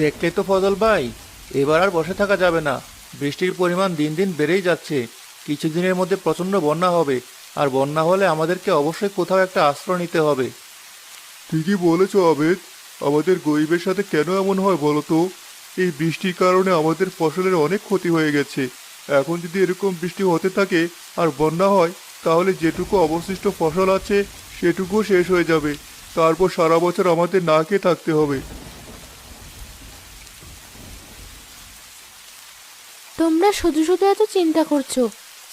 দেখলে তো ফজল ভাই, এবার আর বসে থাকা যাবে না। বৃষ্টির পরিমাণ দিন দিন বেড়েই যাচ্ছে। কিছুদিনের মধ্যে প্রচণ্ড বন্যা হবে। আর বন্যা হলে আমাদেরকে অবশ্যই কোথাও একটা আশ্রয় নিতে হবে। ঠিকই বলেছো আবেদ। আমাদের গরিবের সাথে কেন এমন হয় বলো তো? এই বৃষ্টির কারণে আমাদের ফসলের অনেক ক্ষতি হয়ে গেছে। এখন যদি এরকম বৃষ্টি হতে থাকে আর বন্যা হয়, তাহলে যেটুকু অবশিষ্ট ফসল আছে সেটুকুও শেষ হয়ে যাবে। তারপর সারা বছর আমাদের না খেয়ে থাকতে হবে। তোমরা শুধু শুধু এত চিন্তা করছো।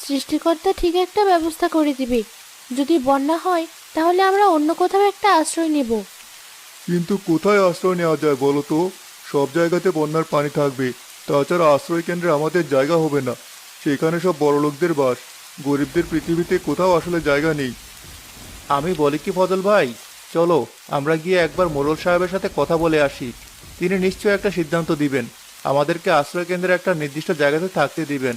সৃষ্টিকর্তা ঠিক একটা ব্যবস্থা করে দিবে। যদি বন্যা হয় তাহলে আমরা অন্য কোথাও একটা আশ্রয় নেব। কিন্তু কোথায় আশ্রয় নেওয়া যায় বলো তো? সব জায়গাতে বন্যার পানি থাকবে। তাছাড়া আশ্রয় কেন্দ্রে আমাদের জায়গা হবে না। সেখানে সব বড়লোকদের বাস। গরিবদের পৃথিবীতে কোথাও আসলে জায়গা নেই। আমি বলি কি ফজল ভাই, চলো আমরা গিয়ে একবার মোড়ল সাহেবের সাথে কথা বলে আসি। তিনি নিশ্চয়ই একটা সিদ্ধান্ত দিবেন। আমাদেরকে আশ্রয় কেন্দ্রে একটা নির্দিষ্ট জায়গাতে থাকতে দিবেন।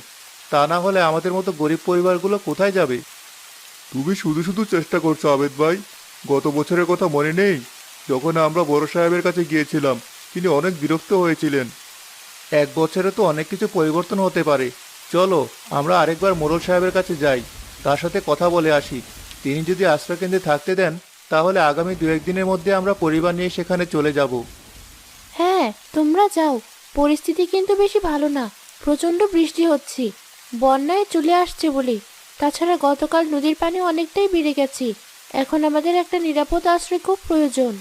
তা না হলে আমাদের মতো গরিব পরিবারগুলো কোথায় যাবে? তুমি শুধু শুধু চেষ্টা করছো আবেদ ভাই। গত বছরের কথা মনে নেই? যখন আমরা বড় সাহেবের কাছে গিয়েছিলাম, তিনি অনেক বিরক্ত হয়েছিলেন। এক বছরে তো অনেক কিছু পরিবর্তন হতে পারে। চলো আমরা আরেকবার মোড়ল সাহেবের কাছে যাই, তার সাথে কথা বলে আসি। তিনি যদি আশ্রয়কেন্দ্রে থাকতে দেন, তাহলে আগামী 2-1 দিনের মধ্যে আমরা পরিবার নিয়ে সেখানে চলে যাব। হ্যাঁ, তোমরা যাও। পরিস্থিতি কিন্তু বেশি ভালো না। প্রচণ্ড বৃষ্টি হচ্ছে। বন্যায় চলে আসছে বলে। তাছাড়া গতকাল নদীর পানি অনেকটাই বেড়ে গেছে। এখন আমাদের একটা নিরাপদ আশ্রয় খুব প্রয়োজন।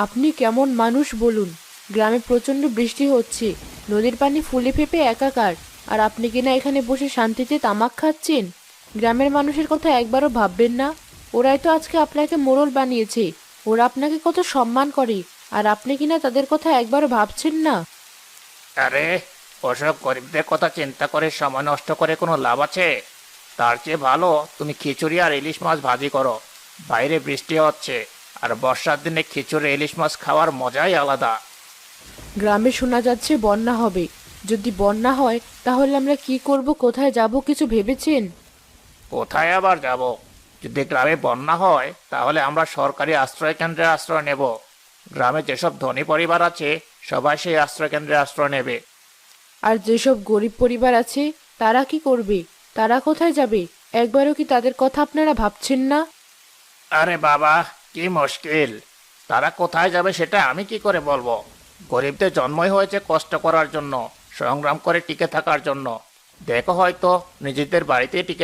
আপনি কেমন মানুষ বলুন? গ্রামে প্রচণ্ড বৃষ্টি হচ্ছে, নদীর পানি ফুলে ফেপে একাকার, আর আপনি কিনা এখানে বসে শান্তিতে তামাক খাচ্ছেন? গ্রামের মানুষের কথা একবারও ভাববেন না? ওরাই তো আজকে আপনাকে মোড়ল বানিয়েছে। ওরা আপনাকে কত সম্মান করে, আর আপনি কিনা তাদের কথা একবারও ভাবছেন না? আরে, ওসব গরিবদের কথা চিন্তা করে সময় নষ্ট করে কোনো লাভ আছে? তার চেয়ে ভালো তুমি খিচুড়ি আর ইলিশ মাছ ভাজি করো। বাইরে বৃষ্টি হচ্ছে, আর বর্ষার দিনে খিচুড়ি ইলিশ মাছ খাওয়ার মজাই আলাদা। গ্রামে শোনা যাচ্ছে বন্যা হবে। যদি বন্যা হয় তাহলে আমরা কি করব, কোথায় যাব, কিছু ভেবেছেন? কোথায় আবার যাব? যদি গ্রামে বন্যা হয় তাহলে আমরা সরকারি আশ্রয় কেন্দ্রে আশ্রয় নেব। গ্রামে যেসব ধনী পরিবার আছে সবাই সেই আশ্রয় কেন্দ্রে আশ্রয় নেবে। আর যেসব গরিব পরিবার আছে তারা কি করবে? তারা কোথায় যাবে? একবারও কি তাদের কথা আপনারা ভাবছেন না? আরে বাবা, কি মুশকিল! তারা কোথায় যাবে সেটা আমি কি করে বলবো? গরিবদের জন্মই হয়েছে কষ্ট করার জন্য, সংগ্রাম করে টিকে থাকার জন্য। দেখো, হয়তো নিজেদের বাড়িতে টিকে